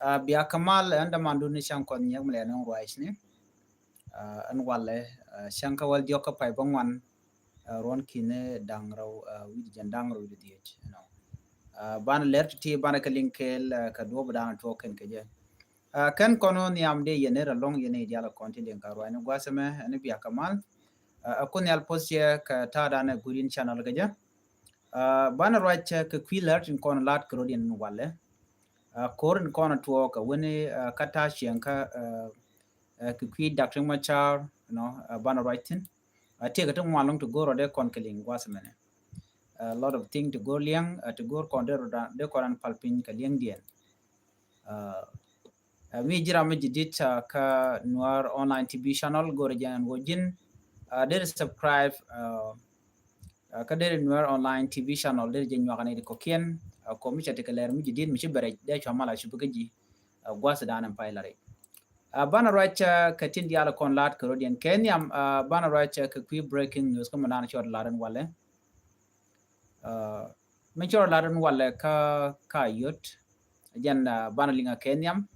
Bia kamal anda mandu ni shan kon nyam le no wise ni an wale shan ka wal joka pai bangwan ron kine dang raw wid jan dang raw wid diet you know ban ler ti ban ka linkel ka do bdan token ke je kan kono ni am de yene ra long yene dia la konti den ka ro ni gwasame ani bia kamal akun yal posye ka ta dana gurin channel ke je ban ro cha ka kwiler tin kon lat kro din wale korin kono tuwo ka wani kata shiyanka ka kwi Dr. Machar bana writing take ka tun walong to go rode kon keling was mene a lot of thing to go liang to go kon de koran palpin ka liang dien uh, mi jira mi jidit ka Nuar online TV channel go rejan wojin there subscribe ka there Nuar online TV channel there jen nyakane de kokien ko mi chate ka ler mi jidit mi chibere de chamala chibugaji gwas danan pailare bana racha ka tin diala kon lat ko rodien kenyam bana racha ka qui breaking news ko manana chod laran wale men chod laran wale ka yot jan bana linga kenyam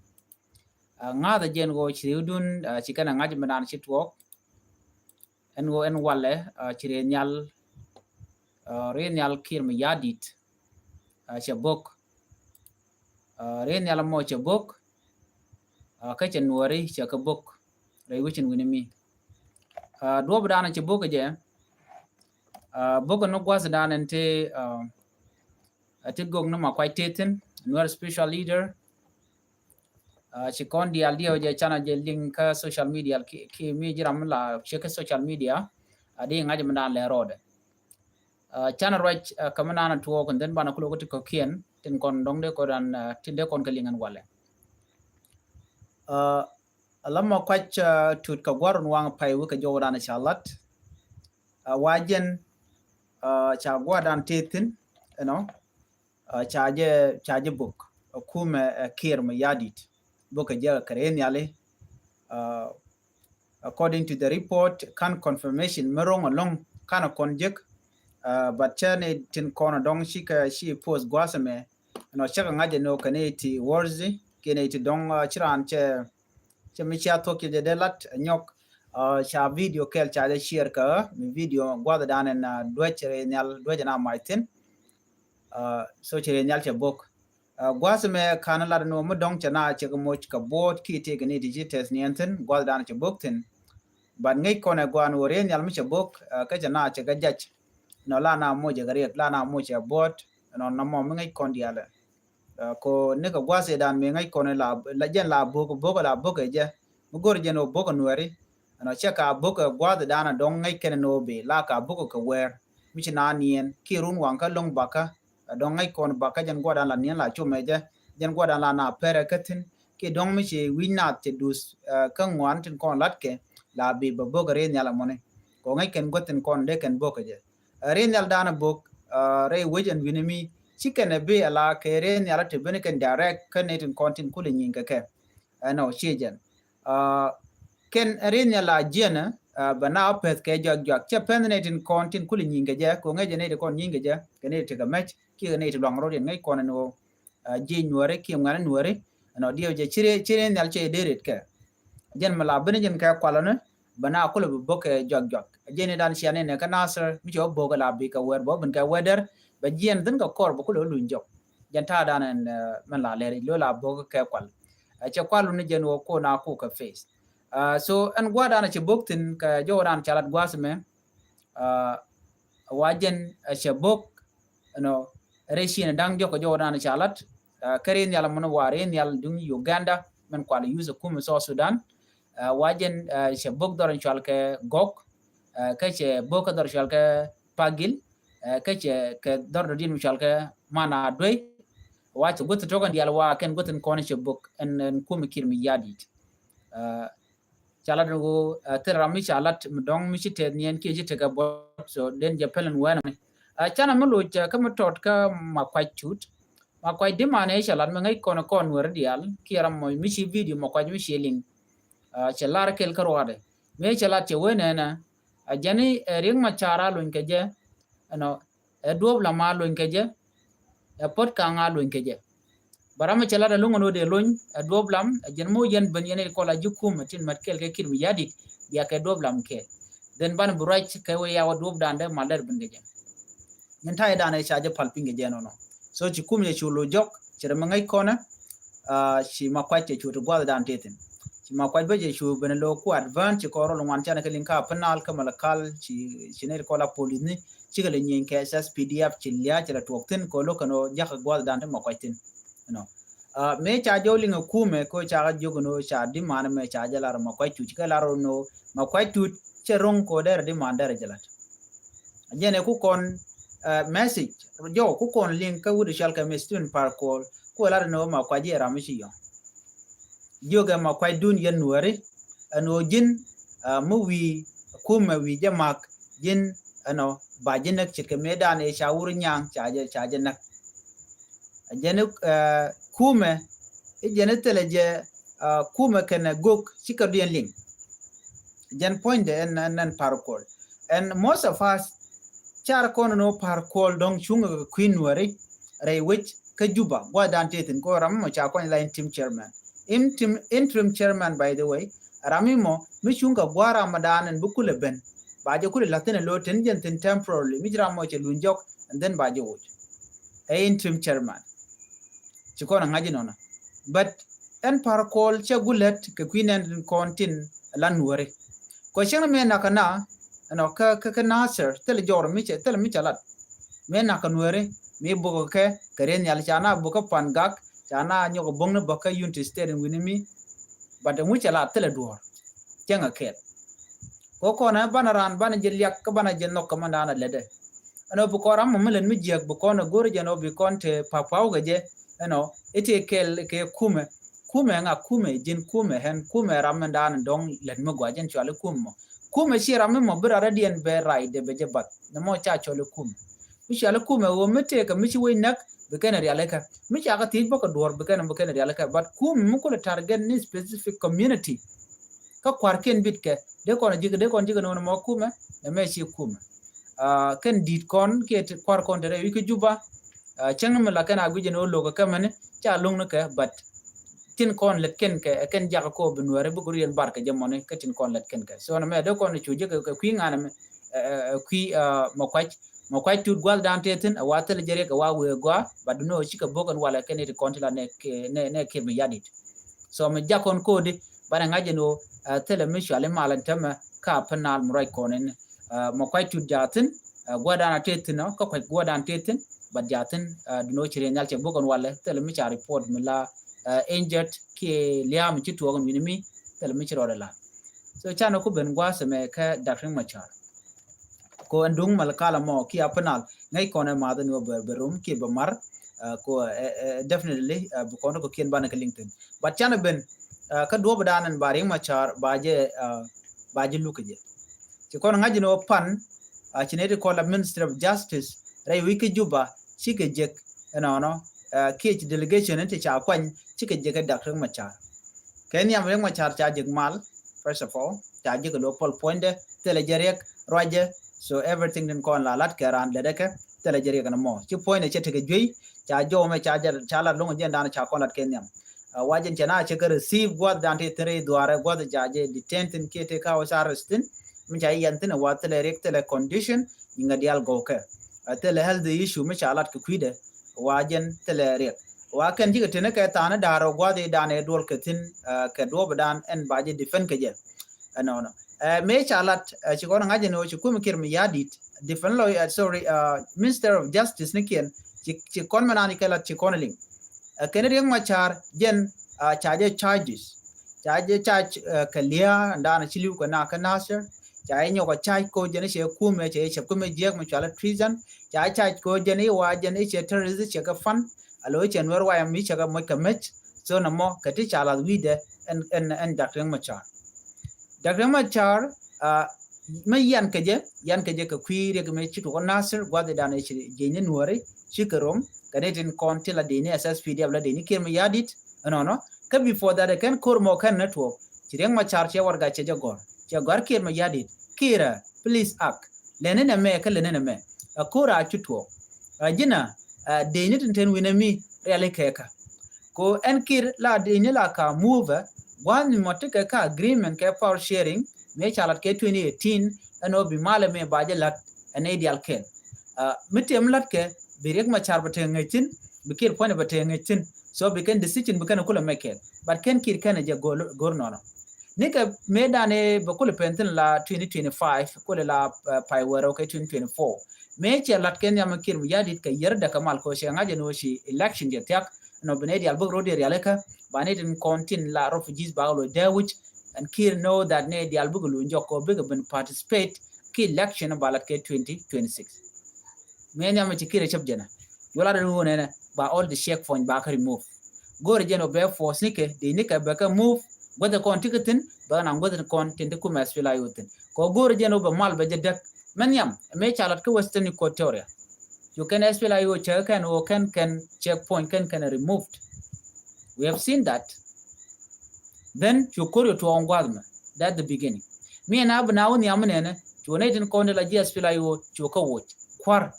nga da jen go chiudun chikana ngaji manana chitwok en go en wale chire nyal re nyal kirm yadit chabok re nyal mo chabok ka chen nuari chakabok re wichin winimi do bdana chabok je bogo no gwas dan ente ati gog no makwai teten nuar special leader ci kon di aldio je chana je link social media ki mi jiram la cheke social media adi ngaje mandan le rode chana roch kamana na tuwo kon den bana kulo ko kien tin kon dong de ko dan tin de kon kalingan wale alama kwach tut ka gwaron wang pai wuka jowdana chalat wajen cha gwadan tetin you know chaje book kume kirma yadit book ja karen yale according to the report kan confirmation merong along kana konjek but chane tin kono dong shi post gwasame no chaka ngaje no kaneti worzi keneti dong chiran che mi cha to ke de lat nyok cha video kel cha de share ka mi video gwada danen dwechere nyal dwejana maitin so chere nyal che bok gwasme kana lar no mo dong chana che mo ka bot ki te gni digital nienten gwada dan che bok tin ban ngai kone gwan wore nyal mi che bok ka chana che ga jach no la na mo je gari la na mo che bot no na mo ngai kon diale ko ne ka gwase dan me ngai kone la jen la bok la bok je mo gor je no bok nuari no che ka bok gwada dana dong ngai ken no be la ka bok ka wer mi china nien ki run wan ka long baka dong ngai kon baka jan gwada la nien la chume je jan gwada la na pere katin ki dong mi chi winat te dus ka ngwan tin kon latke la bi bo bok re nyala mone ko ngai ken gotin kon de ken bok je re nyal dana bok re wejen winimi chicken be ala ke re nyala te bene ken direct kan netin kontin kule nyinga ke no chijen ken re nyala jena bana opet ke jog che penetin kontin kule nyinga je ko ngai je ne de kon nyinga je ken te ga match ki ne te long ro ngai kon no je nyore ki ngana nyore no dio je chire nyal che deret ke jen mala bene jen ka kwalana bana kula bu boke jog jeni dan siane ne ka nasar mi jo boga la bi ka wer bo ben ka weder ba jen den ka kor bo kulo lu jog jen ta dan en man la le lo la boga ka kwal che kwalu ne jen wo ko na ku ka face so an gwa dan che boktin ka jo dan chalat gwasme wajen che bok no reshin dang jo ko jo dan chalat karen yala mun waren yal dung Uganda men kwal use kum so Sudan wajen che bok doran chal ke gok ke che bok dor chal ke pagil ke che ke dor din chal ke mana doi wa che gut togan dial wa ken gutun kon che bok en kum kir mi yadit chalat go terami chalat dong mi chite nien ke jite ka bot so den je pelen wen chana mu lu ka mu tot ka ma kwai chut ma kwai de mane chalat ma ngai kon wer dial kiram mo mi chi video ma kwai mi sheling chelar kel karwade me chelat che wenena jani ring ma chara lun keje no duob la ma lun keje pot ka nga lun keje barama chala da lungo no de lon doblam jen mo yen ban yene ko la jukum tin matkel ke kirmi yadit biya ke doblam ke den ban burai ke we ya dob dande malar bin ge yen tay dane chaje palpinge je no so ci kum ye chulo jok chere mangai kona ci makwache chuto gwal dan tetin ci makwaj beje chu ben lo ku advance ko ro lwan chana ke linka penal ka malakal ci ne ko la polini ci gele nyen ke SSPDF ci liya ci la tokten ko lo kano jaka gwal dan te makwajtin no me cha joli nga kume ko cha ga jogono cha di man me cha jala ma kwai tu ka laro no ma kwai tu che rong ko der di man der jala jene ku kon message jo ku kon link ka wudu shal ka me student par ko laro no ma kwai era mi yo joga ma kwai dun yen nuare ano jin mu wi kume wi jamak jin ano ba jinak chike me dane cha wur nyang cha je nak jene kume jene teleje kume kana gok chika dien ling jen point and parkour and most of us char kono no parkour dong chunga queen wari ray which ka juba gwa dan tetin ko ram mo cha kon line team chairman interim chairman by the way ramimo mi chunga gwa ramadan and bukule ben baje kule latene lo ten jen ten temporarily mi jira mo che lunjok and then baje wo interim chairman chikona ngaji nona but en parkol che gulet ke kwinen kontin lan wore ko chena me nakana no ka nasir tel jor mi che tel mi chalat me nakan wore mi bogo ke karen yal chana bogo pangak chana nyogo bongna baka unity state winimi but mu chalat tel duor chenga ket ko na banaran ban jelyak ka bana jenno kamanda na lede ano bu koram melen mi jek bu kono gor jeno bi konte papaw gaje ite kel ke kume nga kume jin kume hen kume ramendan dong len mo gwajen chale kume shi ramme mo bra radien be raide be jebat na mo cha chole kume mi chale kume wo mete ka mi chi we nak be kana riale ka mi cha ka tij boko dor be kana riale ka but kume mo ko target ni specific community ka kwarken bitke de ko jiga no mo kume na me shi kume ken dit kon ke kwar kon de wi ke juba chang me la kana guje no logo kamane cha long no ka but tin kon let ken jaga ko benware bu gurien barka jamone ka tin kon let ken ka so na me de kon chuje ka kwi ngana me kwi mo kwaj tu gwal dan tetin a watel jere ka wawe gwa baduno chika bogon wala ken it kontila ne ke me yadit so me jakon kodi bana ngaje no tele me shale malan tama ka panal murai konen mo kwaj tu jatin gwada tetin no ka kwaj gwada tetin but jatin duno chire nyal che bogon wala tele mi cha report mi la injured ke liam chi to gon winimi tele mi chiro la so chano ko ben gwa se me ka dakrin machar ko andung mal kala mo ki apanal ngai kone ma no berum ki bamar ko definitely bu kono ko kien bana ka linkedin but chano ben ka do badanan bari machar baje lukaje ci kono ngaji no pan chinete ko la minister of justice ray wiki juba chike jek kich delegation ente cha kwan chike jek Dr. Machar Kenya mreng Machar cha jek mal first of all cha jek local point tele jerek roje so everything den kon la lat karan ledeke tele jerek na mo chi point che tege jui cha jo me cha la longo jen dan cha kon lat Kenya wajen chana che receive god dan te tre duare god jaje detention kete ka wasarrestin mi cha yantin wa tele rek tele condition inga dial goke tele health issue me chalat ku kwide wajen tele rek wa kan jiga tene ka tana daro gwade dane dol ketin ke do badan en baje defend ke je no me chalat ci gona ngaje no ci kum kirmi yadit defend law minister of justice niken ci kon manani kala ci konaling kenedi machar jen charge kalia ndana chiliu ko na kanasir chai nyoko chai ko jene che kume che kume jek mo chala treason chai ko jene wa jene che terrorist che ka fan alo che nwer wa mi che ka mo ka mech so na mo ka ti chala wide en Dr. Machar me yan keje ka kwire ka me chitu ko nasir gwade dana che jene nwore chikarom kanetin kontila dini SSPDF la dini kirmi yadit no ka before that kan kormo kan network chireng Machar che warga che jagor kirma yadit kira please ak lenene me ka lenene me akura chutwo jina deni ten winami reale keka ko en kir la de la ka move one motika ka agreement ke power sharing me chalat ke 2018 ano bi male me baje lat an ideal ken mitem lat ke birek ma char bate ngaitin bikir pone bate ngaitin so biken decision biken kula make but ken kir kana je gor no nika me dane bakul pentin la 2025 kula la pai wero ke 2024 me chalat ken yam kir yadit ka yerda kamal ko she ngaje no shi election je tak no benedi albo rodi realeka banedin kontin la refugees baglo dewich and kir know that ne di albo lu njoko big ben participate ki election balat ke 2026 me nyama ci kire chap jana yola da wona na ba all the shake phone ba ka remove gore jeno be force nike de nika ba ka move goda kon tiketin ba na goda kon tinde ku mes fila yotin ko gore jeno ba mal ba jedak men yam me chalat ko western equatoria you can SPLI you check and or can checkpoint can removed. We have seen that. Then you call to on guadma. That's the beginning. Me and Abu now ni amene to Nathan Cornel a SPLI you choke watch. Quar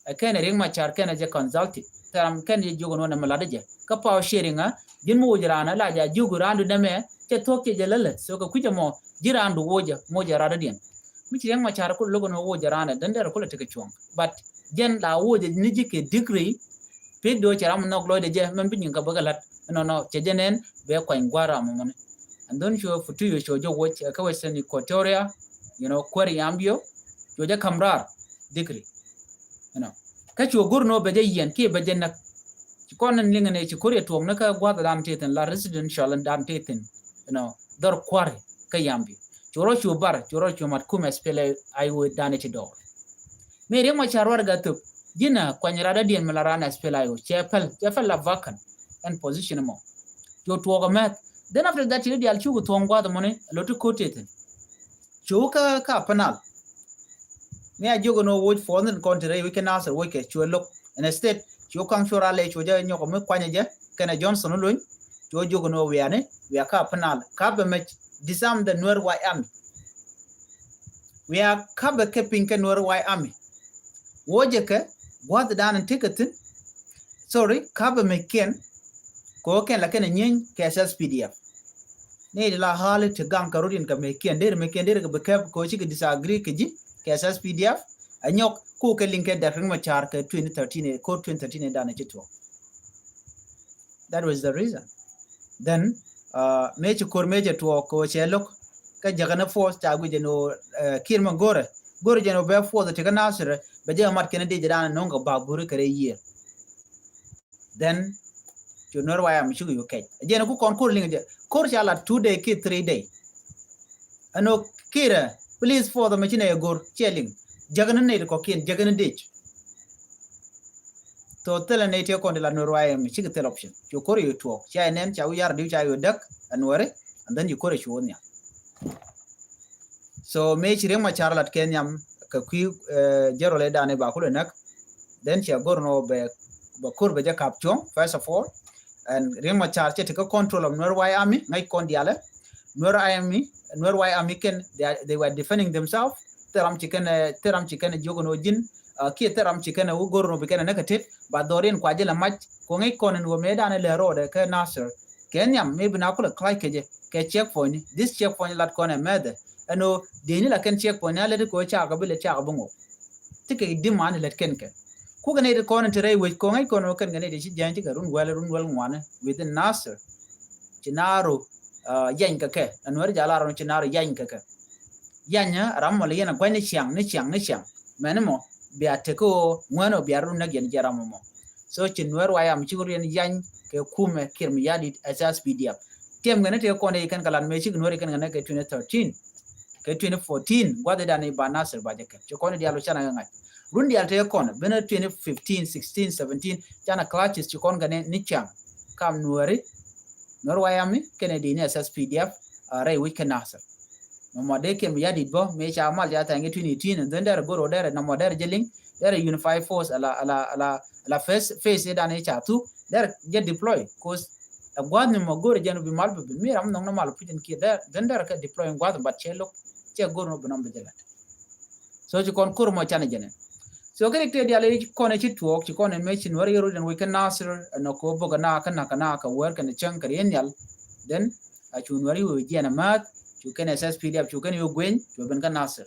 I can ring my char can as a consultant. Taram can you go on a maladaja. Kapa sharing a Jimu Jirana Laja Jugurandu Deme, Chetoke Jalele, so Kujamo, Jirandu Woja, Moja Radadian. Which young my char could look on a Wojarana, then they're a take a chunk. But jen la wo de niji ke degree pe do charam no glo de je men bin ka bagalat no che jenen be ko ngwara mo mon and don't show for 2 years show jo watch ka western equatoria kwari ambio jo je kamrar degree ka cho gurno be je yen ke be jenna ko nan linga ne ci kore to na ka gwada dam teten la residential dam teten dor kwari ka yambi choro chu bar choro chu mat kuma spele ai wo dane ci do me re ma charwar ga to gina kwanyara dien melarana spelayo chepel la vacan and position mo yo to ga mat then after that you dial chugo to ngwa the money lotu quoted chuka ka panal me a jogo no wood for the country we can answer we ke chu look and instead chu kang chura le chu ja nyoko me kwanya je kana johnson luñ chu jogo no we ane we ka panal ka be me disam the nor wa am we are ka be keeping ke nor wa am woje ke what dan ticketin sorry kaba meken ko ken la ken nyen KSS PDF ne la hale te gam karudin ka meken der ka bekap ko chi disagree ke ji KSS PDF anyok ku ke link da ring ma char ke 2013 ko 2013 dan chito that was the reason then me chi kor meje to ko chelok ka jagana force ta guje no kirma gore jeno be force te kana sire beje mat kene de jana nonga baburu kare year then you know why I'm sure you okay jeno ku kon kur linga kur chala 2 day ki 3 day ano kira please for the machine e gor cheling jagana ne ko kin jagana de to tele ne te kon de la no why I'm sure the option you kor you to cha nen cha yar di cha you dak anware and then you kor you onya so me chire ma charlat kenyam ka ku jero le dane ba ko nak then che gorno be kur be capture first of all and rema charge to control of Norway army ngai kon diale Norway army ken they were defending themselves teram chicken jogo no jin ki teram chicken u gorno be ken negative ba dorin kwa jela match ko ngai kon no me dane le rode ke nasser kenyam me bina ko klai ke check point this check point lat kon mede ano deni la ken check point ala ko cha ga bele cha bongo tike di man let ken ku ga ne de kon tere we ko ngai kono ken ga ne de chi janji ga run wal ngwana within nasser chinaro yan ka ke anwar jala ron chinaro yan ka yanya ramol yana gwani chiang menemo biate ko ngwano biaru na gen jaramo mo so chinwer waya am chiguru yan ke kume kirmi yadi asas pdf tem ga ne te ko ne kan kalan me chi gnore kan ga ne ke 2013 ke 2014 gwade dane ba nasir ba jeke ko ne dialo chana ngai rundi alte kon bena 2015 16 17 chana clutches kon gane ni cham kam nuari norwayami kennedy ne ss pdf ray week nasir no mode ke mi yadi bo me cha mal ya tangi 2018 and then there go there no mode jeling there unify force ala face dane cha tu there get deploy cause gwad ni mogor jenu bi mal bi mi ram no mal putin ki there then there ka deploy gwad but chelo che gorno bunam bejelat so ci kon kur mo chana jene so kene te dia le ko ne chi tuok chi ko ne me chin wari ru den we kan nasir no ko boga na kana ka wer kan chang ka yal then a chun wari we ji na mat chu kan SSPDF chu kan yo gwen chu ben kan nasir.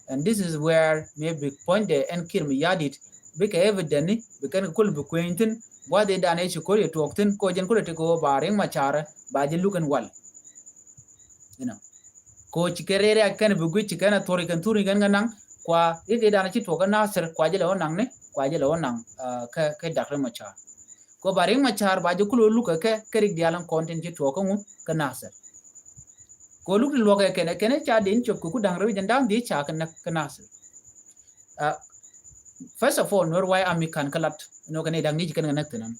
And this is where maybe point the and kill me yadit bika evident bikan kul bu quentin what they done chu ko to oktin ko jen ko te ko baring machara ba je lukan wal you know ko chikerere kan bu gu chikana tori kan turi kan nang kwa ide dana chi to kan nasir kwa je lo nang ne kwa je lo nang ka dakre machar ko baring machar ba je kulo luka ke kerik dialan content chi to kan nasir ko luk lo ka kene cha din chop ku dang rewi jandang di cha kan nasir. First of all nor why ami kan kalat no kan dang ni kan nak tanan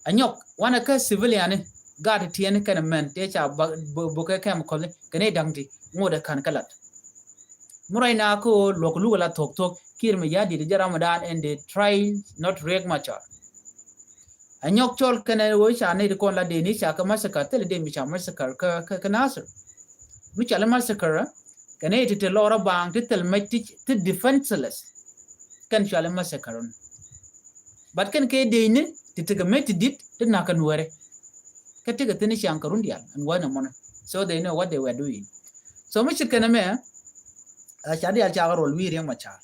anyok wana ka civilian gad tien kan men te cha bo ka kam ko kan dang di ngoda kan kalat murai na ko lok lu la tok kir me yadi de ramadan and they try not reg machar anyok chol kan wo cha ne ko la de ni cha ka masaka tel de mi cha masaka ka nasir mi cha la masaka kan te lora bang te tel mati te defenseless kan cha la masaka but kan ke de ni te ga meti dit te na kan wore ka te ga tini shan karun dia and wana mona so they know what they were doing so mi kan me cha dia cha rol wi reng machar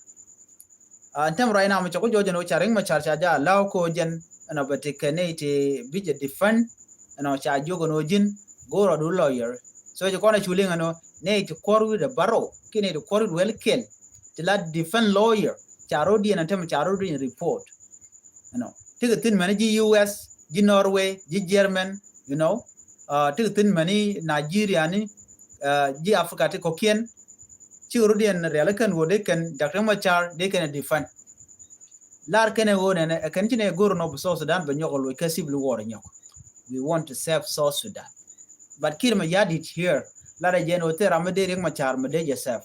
antam right now mi cha ko jojo no cha reng machar cha ja law ko jen ana batikane te bija defend ana cha jogo no jin goro do lawyer so je kona chulinga no ne to koru the barrow kine to koru well kill to la defend lawyer cha rodi ana tem cha rodi report you know tiga tin mani ji US ji Norway ji German you know tiga tin mani Nigeria ni ji Africa te kokien chi rodi an relakan wo de kan Dr. Machar de kan defend lar kene wone ne kan tine goro no South Sudan ba nyoko lo kasiblu wor nyoko we want to save South Sudan but kirma yadit here lar jeno te ramade reng machar made yourself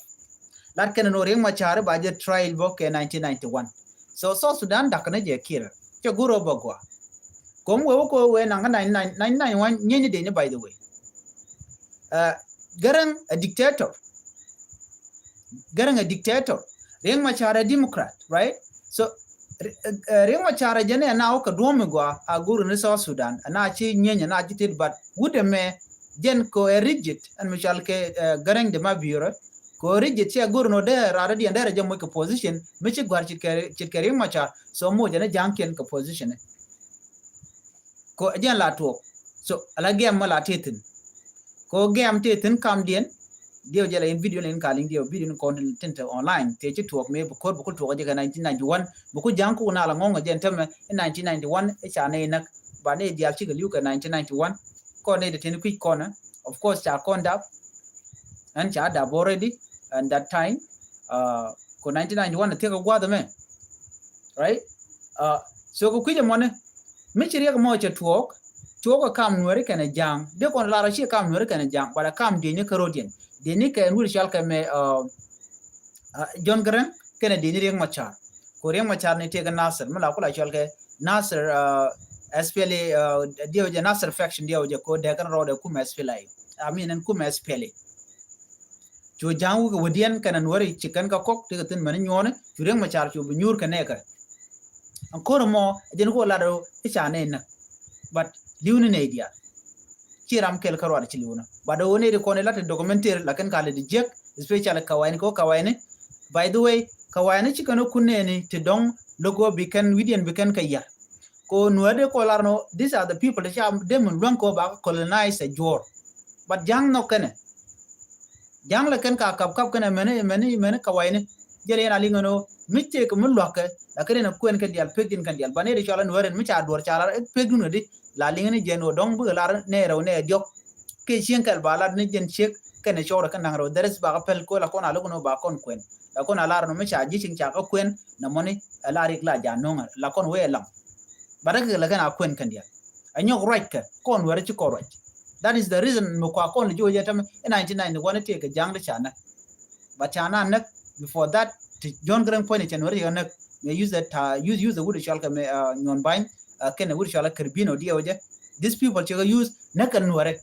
lar kene no reng machar ba je trial bo ke 1991 so South Sudan dakane je kir che goro bagwa kom we ko we nanga 991 nyenye de ne by the way garang a dictator reng machar a democrat right so reng machar jene na o ka domi gwa aguru ni South Sudan na chi nyenya na jitit but wude me jen ko rigid and michal ke garang de mabiro ko rigid che aguru no de rara di ndere jemo ko position mi chi gwar chit ke reng machar so mo jene janken ko position ko jen la to so ala gem mala tetin ko gem tetin kam dien dio jela in video len kaling dio video content online te ci tok me ko to je 1991 bu ko janku na la ngonga jen teme 1991 e cha ne nak ba ne dial ci gal yu ka 1991 ko ne de ten quick corner of course cha konda and cha da already and that time ko 1991 te ko gwa da me right so ko kuje mone me ci riya mo cha tok kam nuore kana jang de kon la ra ci kam nuore kana jang ba kam de ne karodien deni ka en wuri shalka me John Grant kene deni reng machar ko reng machar ne te ga Nasser mala kula shalka Nasser SPLA dio je Nasser faction dio je ko de kan rode kuma SPLA en kuma SPLA jo jangu ko wodian kana wari chikan ka kok te tin man nyone reng machar jo nyur ka ne ka encore mo den ko la do cha ne na but liwni ne dia kiram kel karwa ci liwna bada woni de ko ne lata documentaire la kan kala di jek special kawayne by the way kawayne ci kanu kunne ni te dong logo bikan widian bikan kayya ko nuade ko larno these are the people that sham dem lon ko ba colonize a jor but jang no kene jang la kan ka kap kene mene kawayne jere na lingono mitte ko mun lokka la kene na kuen kan dial pegin kan dial bane de chalan waren mi cha dor chala pegnu de la lingani jeno dong bu lar ne raw ne jok ke chien kal balad ne jen chek kene chora kan ngaro deres ba pel ko la kona lugo ba kon kwen la kona lar no mi cha ji ching cha ko kwen na moni la rik la ja no la kon we lam barak la kana kwen kan dia anyo right ka kon were ci ko right that is the reason mo ko kon jo je tam 1991 te ka jang de chana ba chana nak before that John Grant point chen were yana me use that use the wood shalka me nyon bain ken wood shalka karbino dia oje these people che use nakan were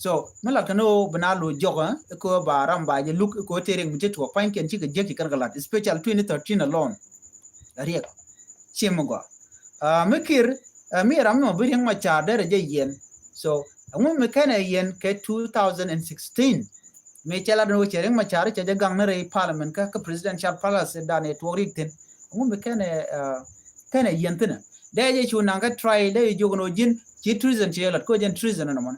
so mala kano banalo joga ko baram ba je look ko tering muje to pan ken chi je kan galat special 2013 alone ariek chimongo mikir mi ram no biring ma cha dere je yen so ngun me kana yen ke 2016 me chala no chering ma cha che gang na re parliament ka presidential palace da ne to ritin ngun me kana yen tana da je chu nanga try da jogo no jin chi treason che lat ko jen treason no man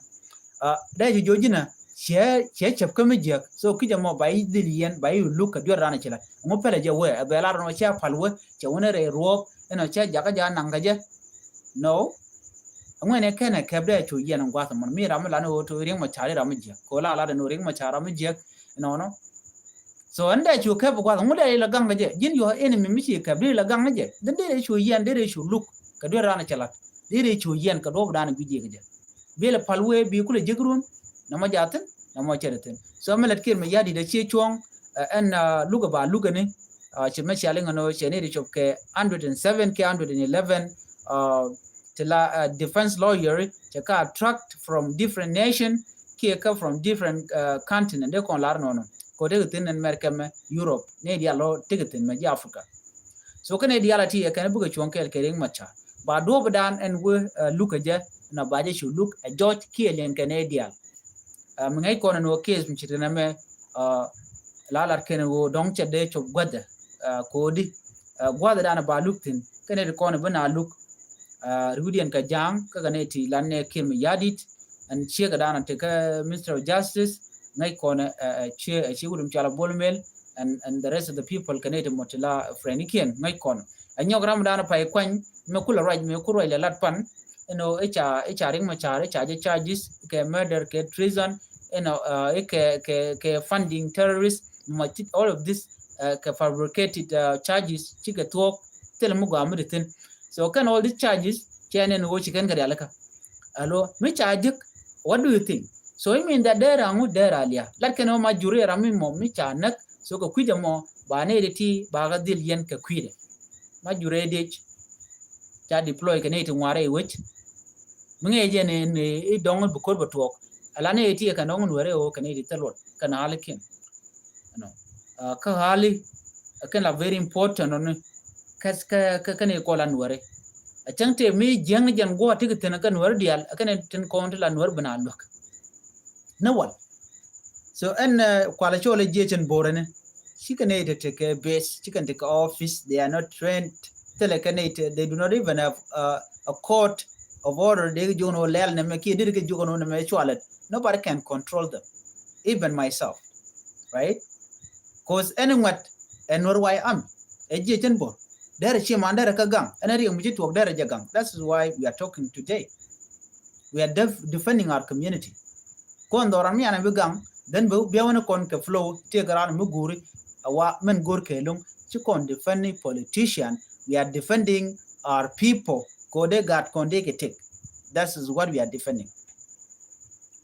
da je jojina che chep ka mijek so kija mo bai dilian bai luka dio rana chila mo pele je we be la no cha palwe che wona re ro eno cha jaga ja nanga je no ngene kene kebde chu yen ngwa man mi ram la no to ring ma chari ram je ko la no ring ma chara mi je no so anda chu ke bwa ngule la ganga je jin yo enemy mi chi kebde la ganga je den de chu yen de chu luk ka dio rana chila de chu yen ka do dana bije je bele palwe bi kule jigrun nama jatin nama cheretin so melet kir me yadi da che chong en luga ba luga ne che me chale ngano che ne ri chop ke 107 ke 111 tela defense lawyer che ka attract from different nation ke ka from different continent de kon lar nono ko de tin en merke me Europe ne dia lo tigetin me Africa so kane dia lati e kan buga chong ke ring macha ba do badan en we luga je na baje chu look a George Kielen Canadian ngai kono no case mchitana me lalar kene go dong chede chop gwada kodi gwada dana ba luktin kene kono bana look rudian ka jang ka gane ti lanne kim yadit and che ga dana te ka Minister of Justice ngai kono che gudum chala bolmel and the rest of the people kanete motila frenikian ngai kono anyogram dana pa kwan me kula raj me kuro ile latpan echa ring ma chare charges ke murder ke treason ke funding terrorists all of this ke fabricated charges chike talk tel mu ga muditin so can all these charges chane no chicken ga alaka allo me charge what do you think so I mean that there amu there alia like no ma jure rami mo me chanak so ko kwide mo ba ne reti ba ga dil yen ke kwide ma jure de cha deploy ke ne ti ngare wech mnge je ne dong bu ko batok ala ne ti ka nong nuare o ka ne ti telot kana halikin no ka hali kan la very important on ka ne ko la nuare a changte mi jeng jan go ti ka na kan nuare dial ka ne tin ko la nuare bana lok no one so and kwala chole je chen borene she can take a base she can take office they are not trained telecanate they do not even have a court of order they jono lel ne me ki dir ke jono ne me chwalet nobody can control them even myself right cause anyone and nor why am e je chen bor dere chi man dere ka gang anari mu ji tok dere je gang that's why we are talking today we are defending our community kon doran mi ana bi gang then be wona kon ke flow te garan mu guri awa men gor ke lung chi kon defending politician we are defending our people Kode gat konde ke take. That is what we are defending.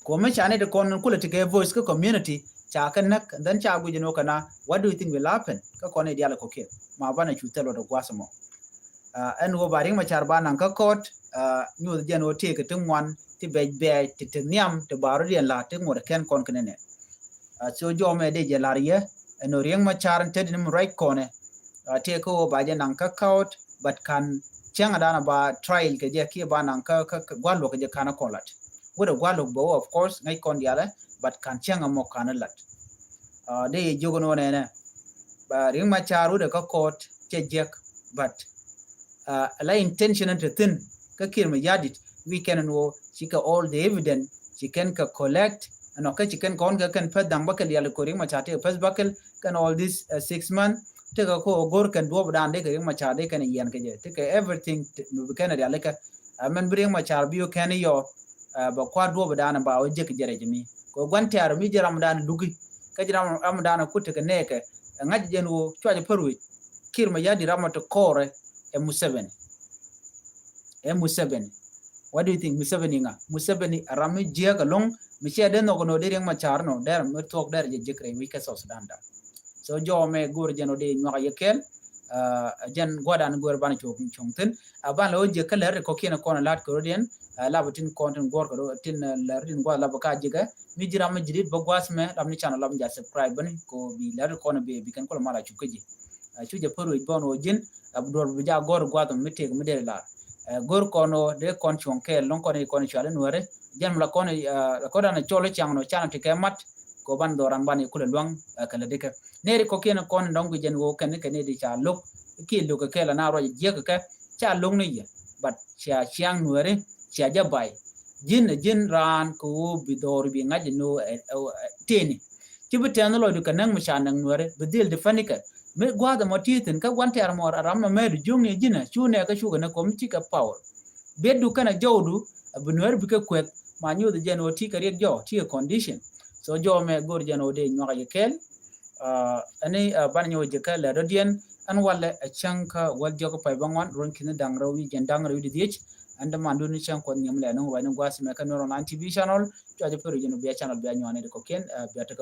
Kome chane de kon kula take voice ka community cha kan nak dan cha gu jino kana what do you think will happen ka kone diala ko ke ma bana chutelo do kwasamo en go baring ma char bana ka court nyu de jeno te ke tungwan ti be ti niam te baro di la te ngor ken kon kenene so jo me de je lariye no rieng ma char te nim right kone te ko ba je nan ka court but kan changa dana ba trial ke je ki ba nan ka gwalo ke je kana kolat wodo gwalo bo of course ngai kon diala but kan changa mo kana lat de jogo no ne ba ring ma charu de ka court che jek but la intention to thin ka kirma yadit we can know chika all the evidence she can collect and okay she can kon kan pad dang bakal yal ko ring ma chate pas bakal kan all this 6 months take a ko gor kan do dan de ring ma chade kan yan ke je take everything kan ya leka man bring ma char bio kan yo ba kwa do dan ba o je ke jere jimi ko gwante ar mi jaram dan dugi ka jaram am dan ko te ne ke ngaji jen wo chwa parwi kirma yadi ramata kore M7 what do you think Museveni nga Museveni rami jiga long mi che den no no de ma char no der mi tok der je jekre wi ka so Sudan da so jo me gor jeno de nyaka yekel jen godan gor ban chok chongten aban lo je kala ko kina kona lat ko den la tin content gor ko tin la rin gwa la ka jiga mi jira ma jidit ba gwas me lam ni channel lam ja subscribe bani ko bi la ko na be bi kan ko mala chukaji chuje poro bon o jin abdor bu ja gor gwa to mite ko de la gor ko no de kon chon ke lon ko ne kon chale nuare jam la ko ne ko da na chole chang no channel te mat ko ban doran bani kula luang kala de ka neri ko kena kon ndongu jen wo kan ne di cha lok ki lu ka kela na ro je ka cha long ni ya bat cha chiang nuare cha ja bai jin ran ko bi dor bi ngaji no teni tibu tano lo du kanang mu cha nang nuare bedil de fanika me gwa da motitin ka gwante ar mor aram na me du jungni jina chune ka shuga na komti ka power bedu kana jawdu abunuar bi ka kwet ma nyu de jen wo ti ka riek jo ti condition so jo me gor jen o de nyoga ye kel ani ban nyo je ka la rodien an wala a chanka wal jogo pay bangwan ron kin dang rawi jen dang rawi dich anda mandu ni chan ko nyam le no wa no gwas me ka no ron tv channel to je peru jen be channel be nyone de ko ken be